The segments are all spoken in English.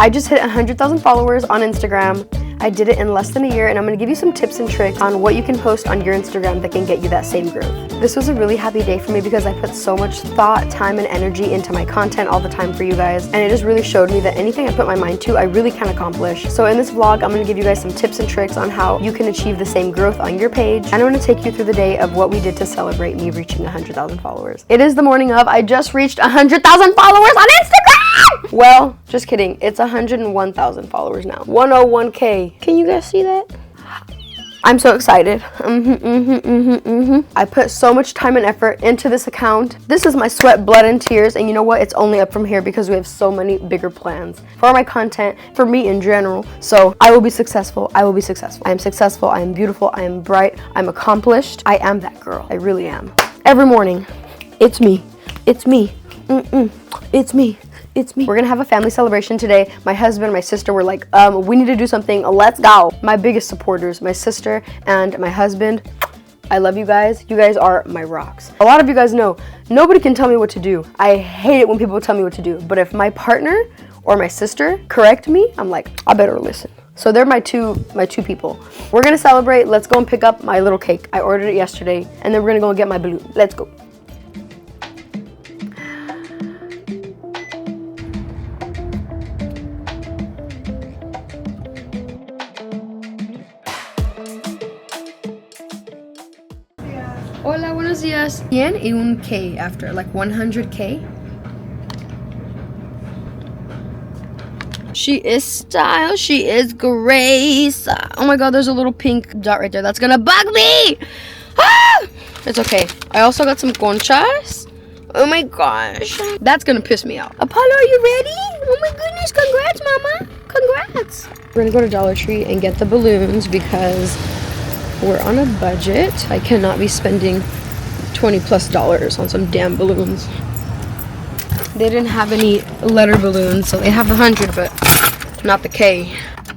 I just hit 100,000 followers on Instagram. I did it in less than a year, and I'm gonna give you some tips and tricks on what you can post on your Instagram that can get you that same growth. This was a really happy day for me because I put so much thought, time, and energy into my content all the time for you guys, and it just really showed me that anything I put my mind to, I really can accomplish. So in this vlog, I'm gonna give you guys some tips and tricks on how you can achieve the same growth on your page, and I'm gonna take you through the day of what we did to celebrate me reaching 100,000 followers. It is the morning of, I just reached 100,000 followers on Instagram! Well, just kidding, it's 101,000 followers now. 101K. Can you guys see that? I'm so excited. I put so much time and effort into this account. This is my sweat, blood, and tears, and you know what? It's only up from here because we have so many bigger plans for my content, for me in general. So I will be successful. I will be successful. I am successful. I am beautiful. I am bright. I'm accomplished. I am that girl. I really am. Every morning, it's me. It's me. It's me. It's me. We're gonna have a family celebration today. My husband and my sister were like, we need to do something. Let's go. My biggest supporters, my sister and my husband. I love you guys. You guys are my rocks. A lot of you guys know, nobody can tell me what to do. I hate it when people tell me what to do. But if my partner or my sister correct me, I'm like, I better listen. So they're my two people. We're gonna celebrate. Let's go and pick up my little cake. I ordered it yesterday, and then we're gonna go and get my balloon. Let's go. Hola, buenos días. 100 y un K after, like 100K. She is style, she is grace. Oh my god, there's a little pink dot right there. That's gonna bug me. Ah! It's okay. I also got some conchas. Oh my gosh. That's gonna piss me off. Apollo, are you ready? Oh my goodness, congrats, mama. Congrats. We're gonna go to Dollar Tree and get the balloons because we're on a budget. I cannot be spending $20+ on some damn balloons. They didn't have any letter balloons, so they have the 100, but not the K.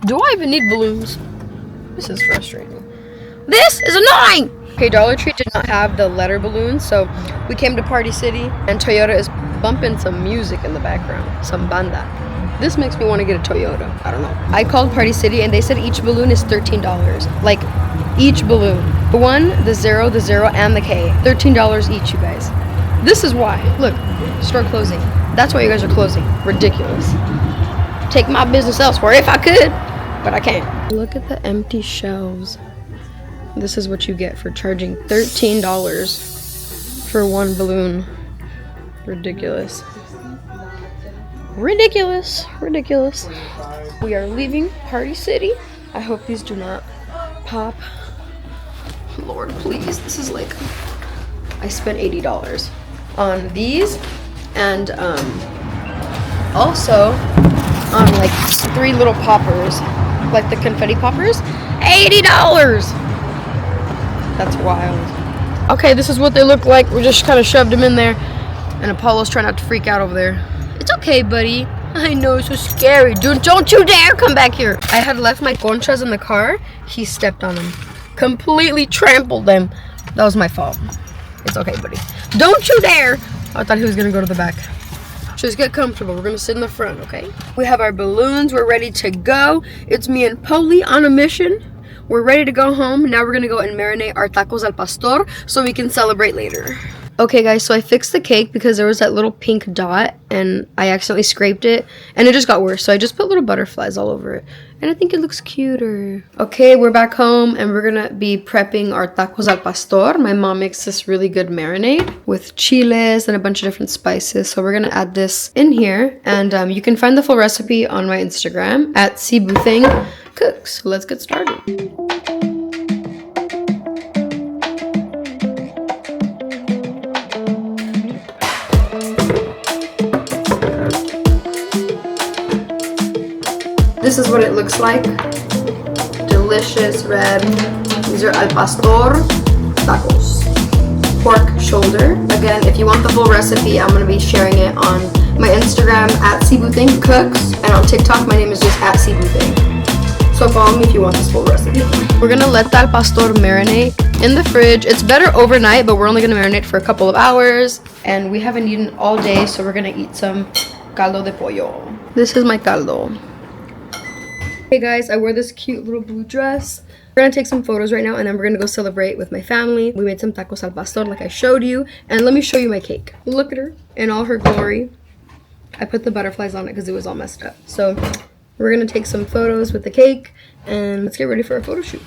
Do I even need balloons? This is frustrating. This is annoying! Okay, Dollar Tree did not have the letter balloons, so we came to Party City, and Toyota is bumping some music in the background, some banda. This makes me want to get a Toyota. I don't know. I called Party City, and they said each balloon is $13. Like, each balloon. The 1, the 0, and the K. $13 each, you guys. This is why. Look, store closing. That's why you guys are closing. Ridiculous. Take my business elsewhere if I could, but I can't. Look at the empty shelves. This is what you get for charging $13 for one balloon. Ridiculous. Ridiculous. Ridiculous. We are leaving Party City. I hope these do not pop. Lord, please. This is like, I spent $80 on these, and also on like 3 little poppers, like the confetti poppers. $80. That's wild. Okay, this is what they look like. We just kind of shoved them in there, and Apollo's trying not to freak out over there. It's okay, buddy. I know, it's so scary. Dude, don't you dare come back here. I had left my conchas in the car. He stepped on them. Completely trampled them. That was my fault. It's okay, buddy. Don't you dare. I thought he was gonna go to the back. Just get comfortable. We're gonna sit in the front, okay? We have our balloons. We're ready to go. It's me and Polly on a mission. We're ready to go home. Now we're gonna go and marinate our tacos al pastor so we can celebrate later. Okay guys, so I fixed the cake because there was that little pink dot and I accidentally scraped it and it just got worse. So I just put little butterflies all over it and I think it looks cuter. Okay, we're back home and we're gonna be prepping our tacos al pastor. My mom makes this really good marinade with chiles and a bunch of different spices. So we're gonna add this in here, and you can find the full recipe on my Instagram at CButhing.Cooks. Let's get started. This is what it looks like. Delicious red. These are al pastor tacos. Pork shoulder. Again, if you want the full recipe, I'm going to be sharing it on my Instagram at CButhingCooks, and on TikTok, my name is just at CButhing. So follow me if you want this full recipe. We're going to let that al pastor marinate in the fridge. It's better overnight, but we're only going to marinate for a couple of hours, and we haven't eaten all day, so we're going to eat some caldo de pollo. This is my caldo. Hey guys, I wore this cute little blue dress. We're gonna take some photos right now and then we're gonna go celebrate with my family. We made some tacos al pastor like I showed you. And let me show you my cake. Look at her in all her glory. I put the butterflies on it because it was all messed up. So we're gonna take some photos with the cake and let's get ready for a photo shoot.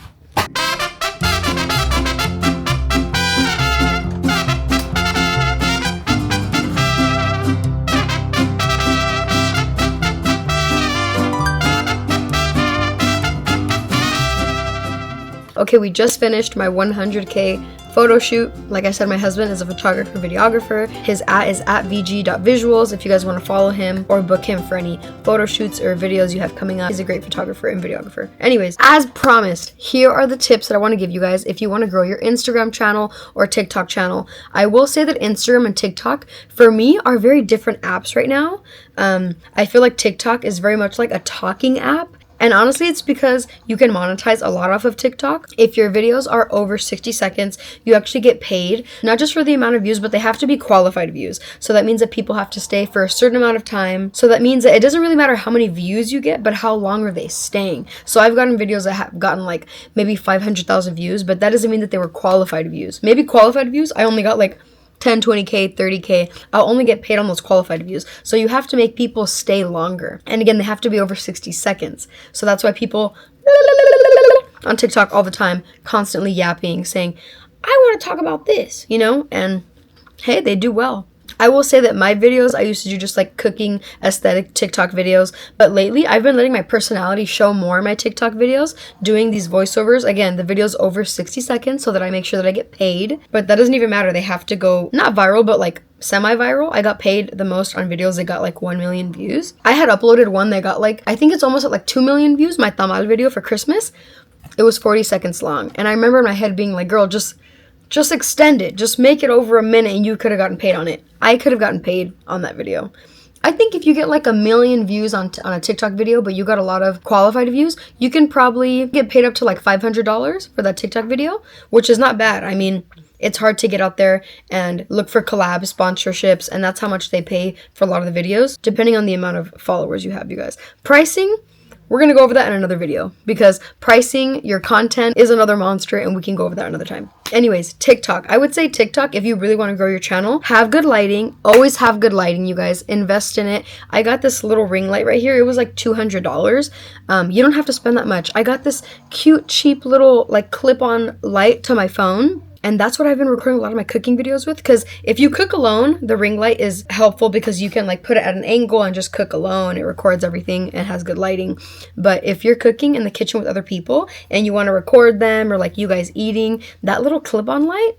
Okay, we just finished my 100K photo shoot. Like I said, my husband is a photographer, videographer. His @ is @vg.visuals if you guys want to follow him or book him for any photo shoots or videos you have coming up. He's a great photographer and videographer. Anyways, as promised, here are the tips that I want to give you guys if you want to grow your Instagram channel or TikTok channel. I will say that Instagram and TikTok, for me, are very different apps right now. I feel like TikTok is very much like a talking app. And honestly, it's because you can monetize a lot off of TikTok. If your videos are over 60 seconds, you actually get paid, not just for the amount of views, but they have to be qualified views. So that means that people have to stay for a certain amount of time. So that means that it doesn't really matter how many views you get, but how long are they staying. So I've gotten videos that have gotten like maybe 500,000 views, but that doesn't mean that they were qualified views. Maybe qualified views, I only got like 10, 20K, 30K. I'll only get paid on those qualified views. So you have to make people stay longer. And again, they have to be over 60 seconds. So that's why people on TikTok all the time, constantly yapping, saying, I want to talk about this, you know? And hey, they do well. I will say that my videos, I used to do just like cooking aesthetic TikTok videos, but lately I've been letting my personality show more in my TikTok videos, doing these voiceovers. Again, the video's over 60 seconds so that I make sure that I get paid, but that doesn't even matter. They have to go not viral, but like semi-viral. I got paid the most on videos that got like 1 million views. I had uploaded one that got like, I think it's almost at like 2 million views, my tamal video for Christmas. It was 40 seconds long. And I remember in my head being like, girl, just extend it. Just make it over a minute and you could have gotten paid on it. I could have gotten paid on that video. I think if you get like 1 million views on a TikTok video, but you got a lot of qualified views, you can probably get paid up to like $500 for that TikTok video, which is not bad. I mean, it's hard to get out there and look for collab sponsorships, and that's how much they pay for a lot of the videos, depending on the amount of followers you have, you guys. Pricing, we're going to go over that in another video because pricing your content is another monster and we can go over that another time. Anyways, TikTok. I would say TikTok, if you really want to grow your channel, have good lighting. Always have good lighting, you guys. Invest in it. I got this little ring light right here. It was like $200. You don't have to spend that much. I got this cute, cheap little like clip-on light to my phone. And that's what I've been recording a lot of my cooking videos with, because if you cook alone, the ring light is helpful because you can like put it at an angle and just cook alone. It records everything and has good lighting. But if you're cooking in the kitchen with other people and you want to record them or like you guys eating, that little clip-on light,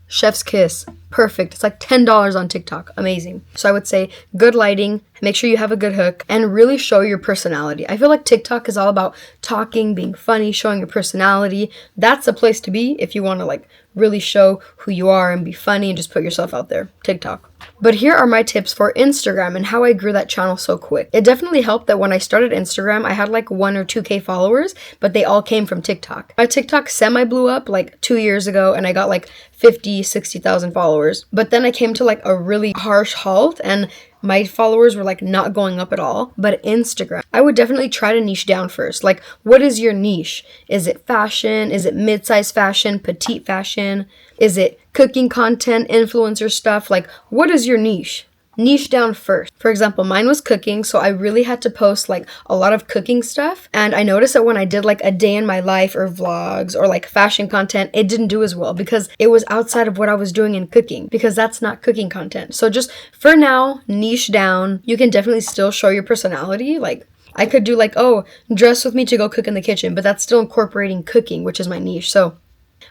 chef's kiss. Perfect. It's like $10 on TikTok. Amazing. So I would say good lighting, make sure you have a good hook, and really show your personality. I feel like TikTok is all about talking, being funny, showing your personality. That's the place to be if you want to like really show who you are and be funny and just put yourself out there. TikTok. But here are my tips for Instagram and how I grew that channel so quick. It definitely helped that when I started Instagram, I had like 1 or 2K followers, but they all came from TikTok. My TikTok semi blew up like 2 years ago and I got like 50, 60,000 followers. But then I came to like a really harsh halt and my followers were like not going up at all. But Instagram, I would definitely try to niche down first. Like, what is your niche? Is it fashion? Is it mid-size fashion, petite fashion? Is it cooking content, influencer stuff? Like, what is your niche? Niche down first. For example, mine was cooking, so I really had to post like a lot of cooking stuff. And I noticed that when I did like a day in my life or vlogs or like fashion content, it didn't do as well because it was outside of what I was doing in cooking, because that's not cooking content. So just for now, niche down. You can definitely still show your personality. Like, I could do like, oh, dress with me to go cook in the kitchen, but that's still incorporating cooking, which is my niche. So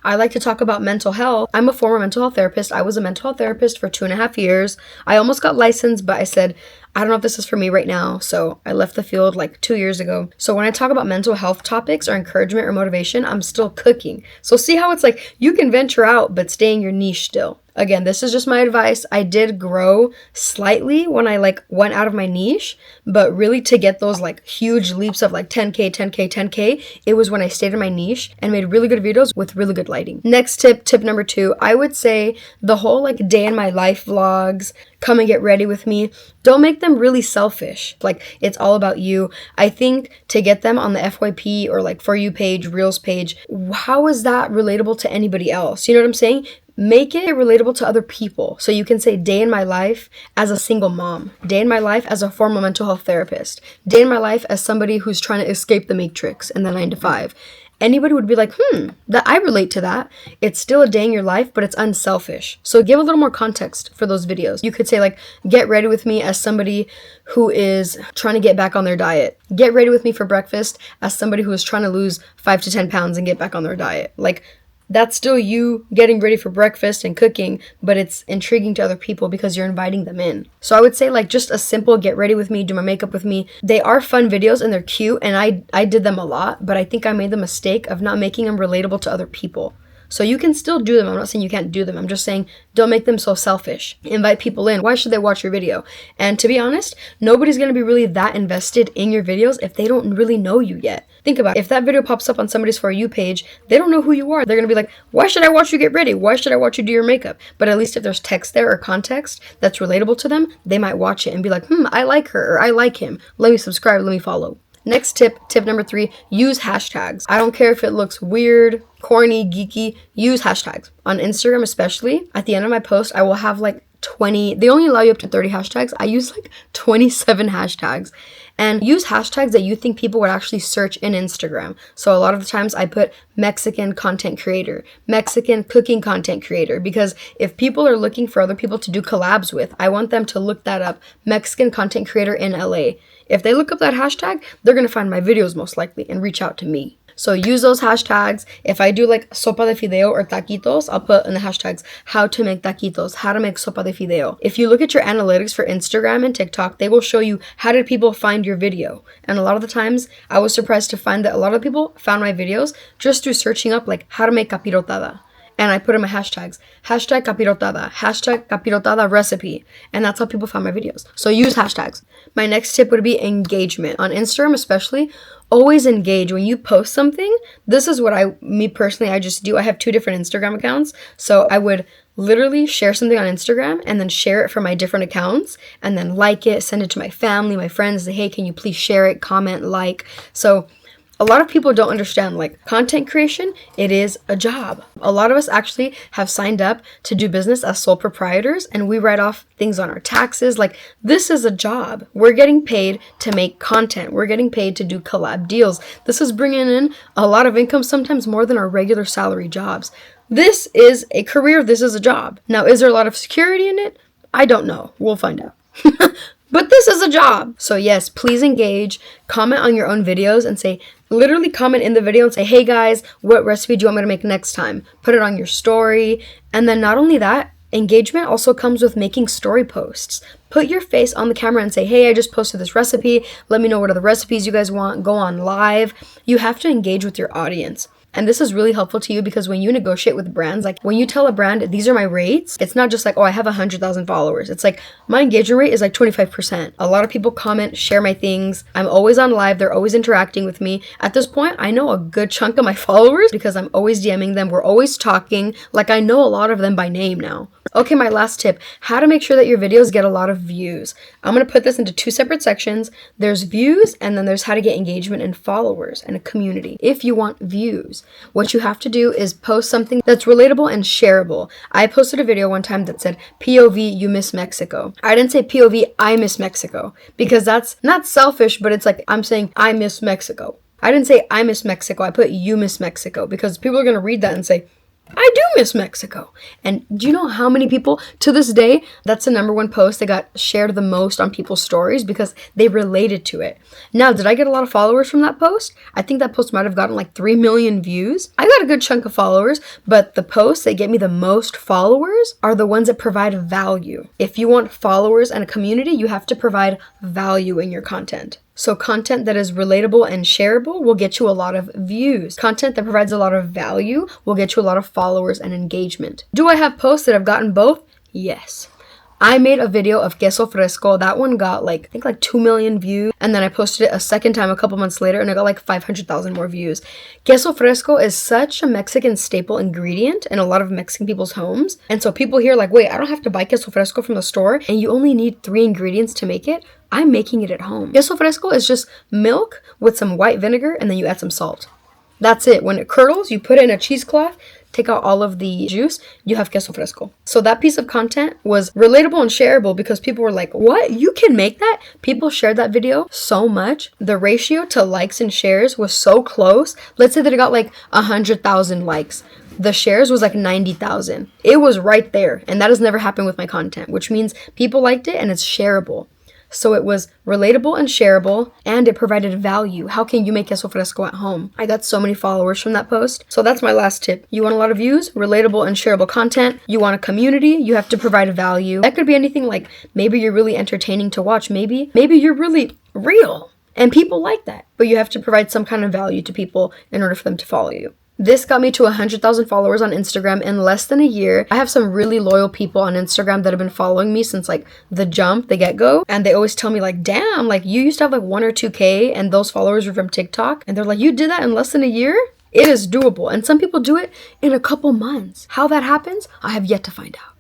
I like to talk about mental health. I'm a former mental health therapist. I was a mental health therapist for 2.5 years. I almost got licensed, but I said, I don't know if this is for me right now. So I left the field like 2 years ago. So when I talk about mental health topics or encouragement or motivation, I'm still cooking. So see how it's like you can venture out, but stay in your niche still. Again, this is just my advice. I did grow slightly when I like went out of my niche, but really to get those like huge leaps of like 10K, 10K, 10K, it was when I stayed in my niche and made really good videos with really good lighting. Next tip number 2, I would say the whole like day in my life vlogs, come and get ready with me. Don't make them really selfish. Like, it's all about you. I think to get them on the FYP or like For You page, Reels page, how is that relatable to anybody else? You know what I'm saying? Make it relatable to other people. So you can say day in my life as a single mom, day in my life as a former mental health therapist, day in my life as somebody who's trying to escape the matrix and the 9 to 5. Anybody would be like, that I relate to that. It's still a day in your life, but it's unselfish. So give a little more context for those videos. You could say like, get ready with me as somebody who is trying to get back on their diet. Get ready with me for breakfast as somebody who is trying to lose 5 to 10 pounds and get back on their diet. Like, that's still you getting ready for breakfast and cooking, but it's intriguing to other people because you're inviting them in. So I would say like just a simple get ready with me, do my makeup with me. They are fun videos and they're cute, and I did them a lot, but I think I made the mistake of not making them relatable to other people. So you can still do them. I'm not saying you can't do them. I'm just saying don't make them so selfish. Invite people in. Why should they watch your video? And to be honest, nobody's going to be really that invested in your videos if they don't really know you yet. Think about it. If that video pops up on somebody's For You page, they don't know who you are. They're going to be like, why should I watch you get ready? Why should I watch you do your makeup? But at least if there's text there or context that's relatable to them, they might watch it and be like, I like her or I like him. Let me subscribe. Let me follow. Next tip number 3, use hashtags. I don't care if it looks weird, corny, geeky, use hashtags. On Instagram especially, at the end of my post, I will have like 20, they only allow you up to 30 hashtags. I use like 27 hashtags. And use hashtags that you think people would actually search in Instagram. So a lot of the times I put Mexican content creator, Mexican cooking content creator, because if people are looking for other people to do collabs with, I want them to look that up, Mexican content creator in LA. If they look up that hashtag, they're going to find my videos most likely and reach out to me. So use those hashtags. If I do like sopa de fideo or taquitos, I'll put in the hashtags how to make taquitos, how to make sopa de fideo. If you look at your analytics for Instagram and TikTok, they will show you how did people find your video. And a lot of the times, I was surprised to find that a lot of people found my videos just through searching up like how to make capirotada. And I put in my hashtags, hashtag capirotada recipe. And that's how people find my videos. So use hashtags. My next tip would be engagement. On Instagram especially, always engage. When you post something, this is what me personally, I just do. I have 2 different Instagram accounts. So I would literally share something on Instagram and then share it from my different accounts and then like it, send it to my family, my friends, say, hey, can you please share it, comment, like. So a lot of people don't understand, like, content creation, it is a job. A lot of us actually have signed up to do business as sole proprietors, and we write off things on our taxes. Like, this is a job. We're getting paid to make content. We're getting paid to do collab deals. This is bringing in a lot of income, sometimes more than our regular salary jobs. This is a career. This is a job. Now, is there a lot of security in it? I don't know. We'll find out. But this is a job. So yes, please engage, comment on your own videos and say, literally comment in the video and say, hey guys, what recipe do you want me to make next time? Put it on your story. And then not only that, engagement also comes with making story posts. Put your face on the camera and say, hey, I just posted this recipe. Let me know what other recipes you guys want. Go on live. You have to engage with your audience. And this is really helpful to you because when you negotiate with brands, like when you tell a brand, these are my rates, it's not just like, oh, I have 100,000 followers. It's like my engagement rate is like 25%. A lot of people comment, share my things. I'm always on live. They're always interacting with me. At this point, I know a good chunk of my followers because I'm always DMing them. We're always talking. Like I know a lot of them by name now. Okay, my last tip, how to make sure that your videos get a lot of views. I'm going to put this into 2 separate sections. There's views and then there's how to get engagement and followers and a community. If you want views, what you have to do is post something that's relatable and shareable. I posted a video one time that said, POV, you miss Mexico. I didn't say POV, I miss Mexico, because that's not selfish, but it's like I'm saying I miss Mexico. I didn't say I miss Mexico. I put you miss Mexico because people are going to read that and say, I do miss Mexico. And do you know how many people to this day, that's the #1 post that got shared the most on people's stories because they related to it. Now, did I get a lot of followers from that post? I think that post might have gotten like 3 million views. I got a good chunk of followers, but the posts that get me the most followers are the ones that provide value. If you want followers and a community, you have to provide value in your content. So content that is relatable and shareable will get you a lot of views. Content that provides a lot of value will get you a lot of followers and engagement. Do I have posts that have gotten both? Yes. I made a video of queso fresco. That one got like, I think like 2 million views. And then I posted it a second time a couple months later and it got like 500,000 more views. Queso fresco is such a Mexican staple ingredient in a lot of Mexican people's homes. And so people hear like, wait, I don't have to buy queso fresco from the store and you only need 3 ingredients to make it. I'm making it at home. Queso fresco is just milk with some white vinegar and then you add some salt. That's it. When it curdles, you put it in a cheesecloth, take out all of the juice, you have queso fresco. So that piece of content was relatable and shareable because people were like, what? You can make that? People shared that video so much. The ratio to likes and shares was so close. Let's say that it got like 100,000 likes. The shares was like 90,000. It was right there. And that has never happened with my content, which means people liked it and it's shareable. So it was relatable and shareable, and it provided value. How can you make queso fresco at home? I got so many followers from that post. So that's my last tip. You want a lot of views, relatable and shareable content. You want a community, you have to provide value. That could be anything like maybe you're really entertaining to watch. Maybe you're really real. And people like that. But you have to provide some kind of value to people in order for them to follow you. This got me to 100,000 followers on Instagram in less than a year. I have some really loyal people on Instagram that have been following me since like the jump, the get-go. And they always tell me like, damn, like you used to have like 1 or 2K and those followers were from TikTok. And they're like, you did that in less than a year? It is doable. And some people do it in a couple months. How that happens, I have yet to find out.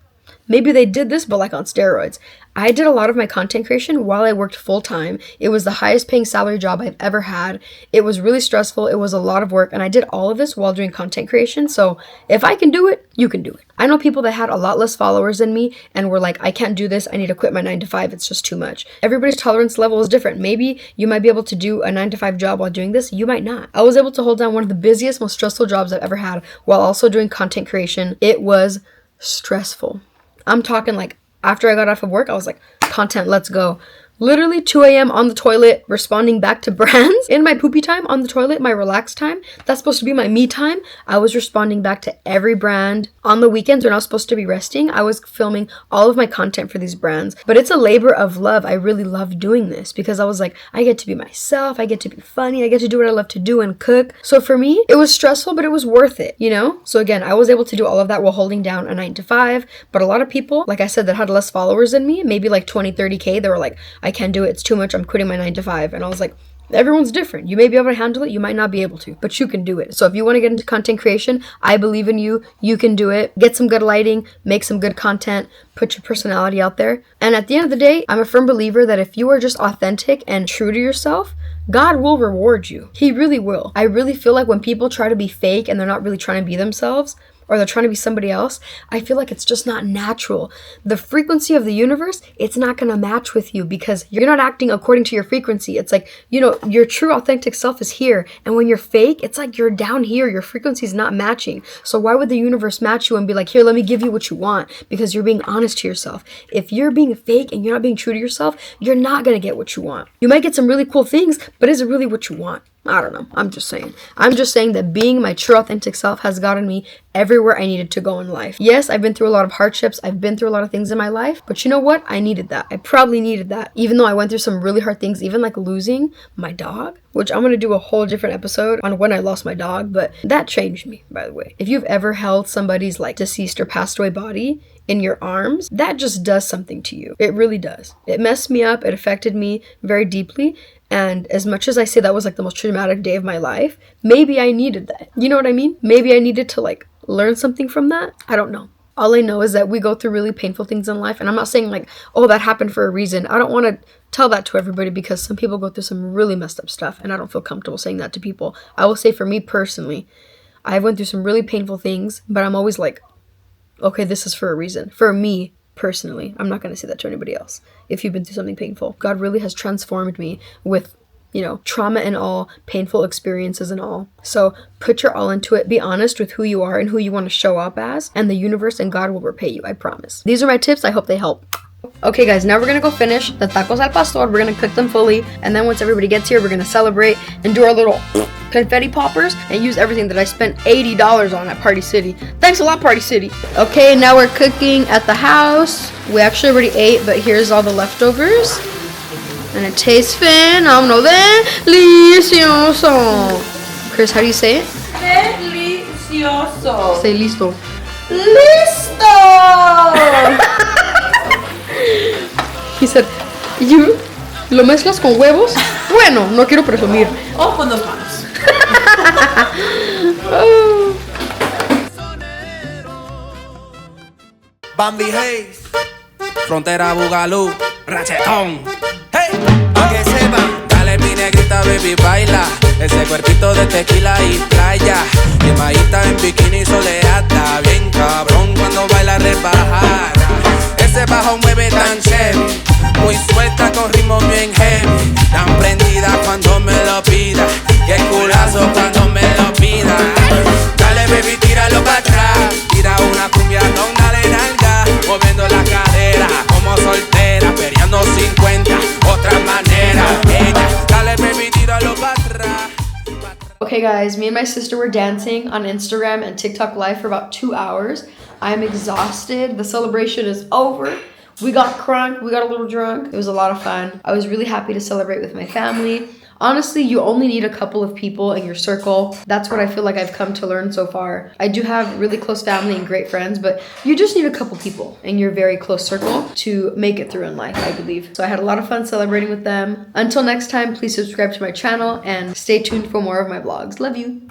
Maybe they did this, but like on steroids. I did a lot of my content creation while I worked full time. It was the highest paying salary job I've ever had. It was really stressful. It was a lot of work. And I did all of this while doing content creation. So if I can do it, you can do it. I know people that had a lot less followers than me and were like, I can't do this. I need to quit my 9 to 5. It's just too much. Everybody's tolerance level is different. Maybe you might be able to do a 9 to 5 job while doing this. You might not. I was able to hold down one of the busiest, most stressful jobs I've ever had while also doing content creation. It was stressful. I'm talking like after I got off of work, I was like, content, let's go. Literally 2 a.m. on the toilet, responding back to brands. In my poopy time on the toilet, my relaxed time, that's supposed to be my me time. I was responding back to every brand. On the weekends when I was supposed to be resting, I was filming all of my content for these brands. But it's a labor of love. I really love doing this because I was like, I get to be myself. I get to be funny. I get to do what I love to do and cook. So for me, it was stressful, but it was worth it, you know? So again, I was able to do all of that while holding down a 9 to 5. But a lot of people, like I said, that had less followers than me, maybe like 20, 30K, they were like, I can't do it. It's too much. I'm quitting my 9 to 5. And I was like, everyone's different. You may be able to handle it. You might not be able to, but you can do it. So if you want to get into content creation, I believe in you. You can do it. Get some good lighting, make some good content, put your personality out there. And at the end of the day, I'm a firm believer that if you are just authentic and true to yourself, God will reward you. He really will. I really feel like when people try to be fake and they're not really trying to be themselves, or they're trying to be somebody else, I feel like it's just not natural. The frequency of the universe, it's not going to match with you because you're not acting according to your frequency. It's like, you know, your true authentic self is here. And when you're fake, it's like you're down here. Your frequency is not matching. So why would the universe match you and be like, here, let me give you what you want? Because you're being honest to yourself. If you're being fake and you're not being true to yourself, you're not going to get what you want. You might get some really cool things, but is it really what you want? I don't know. I'm just saying that being my true authentic self has gotten me everywhere I needed to go in life. Yes, I've been through a lot of hardships. I've been through a lot of things in my life, but you know what? I needed that. I probably needed that. Even though I went through some really hard things, even like losing my dog, which I'm going to do a whole different episode on when I lost my dog, but that changed me, by the way. If you've ever held somebody's like deceased or passed away body in your arms, that just does something to you. It really does. It messed me up. It affected me very deeply. And as much as I say that was like the most traumatic day of my life, maybe I needed that. You know what I mean? Maybe I needed to like learn something from that. I don't know. All I know is that we go through really painful things in life. And I'm not saying like, oh, that happened for a reason. I don't want to tell that to everybody because some people go through some really messed up stuff. And I don't feel comfortable saying that to people. I will say for me personally, I went through some really painful things, but I'm always like, okay, this is for a reason. For me personally, I'm not going to say that to anybody else. If you've been through something painful, God really has transformed me with, you know, trauma and all, painful experiences and all. So put your all into it. Be honest with who you are and who you want to show up as, and the universe and God will repay you. I promise. These are my tips. I hope they help. Okay guys, now we're gonna go finish the tacos al pastor. We're gonna cook them fully, and then once everybody gets here, we're gonna celebrate and do our little confetti poppers and use everything that I spent $80 on at Party City. Thanks a lot, Party City. Okay, now we're cooking at the house. We actually already ate, but here's all the leftovers. And it tastes phenomenal. Delicioso. Chris, how do you say it? Delicioso. Say listo. Listo! He said, you, ¿lo mezclas con huevos? Bueno, no quiero presumir. O con 2 manos. Oh. Bambi Hayes, Frontera Bugalú, Rachetón. Hey, pa' que sepan, dale mi negrita, baby, baila. Ese cuerpito de tequila y playa. Quemadita en bikini soleada. Bien cabrón cuando baila rebajada. Ese bajo mueve tan chévere. Muy suelta con ritmo bien heavy. Tan prendida cuando me lo pida. Y el culazo cuando me lo pida. Dale baby, tíralo para atrás. Tira una cumbia con dale nalga. Moviendo la cadera como soltera. Peleando 50, otra manera. Ella, dale baby, tíralo para atrás. Okay guys, me and my sister were dancing on Instagram and TikTok live for about 2 hours. I'm exhausted. The celebration is over. We got crunk, we got a little drunk. It was a lot of fun. I was really happy to celebrate with my family. Honestly, you only need a couple of people in your circle. That's what I feel like I've come to learn so far. I do have really close family and great friends, but you just need a couple people in your very close circle to make it through in life, I believe. So I had a lot of fun celebrating with them. Until next time, please subscribe to my channel and stay tuned for more of my vlogs. Love you.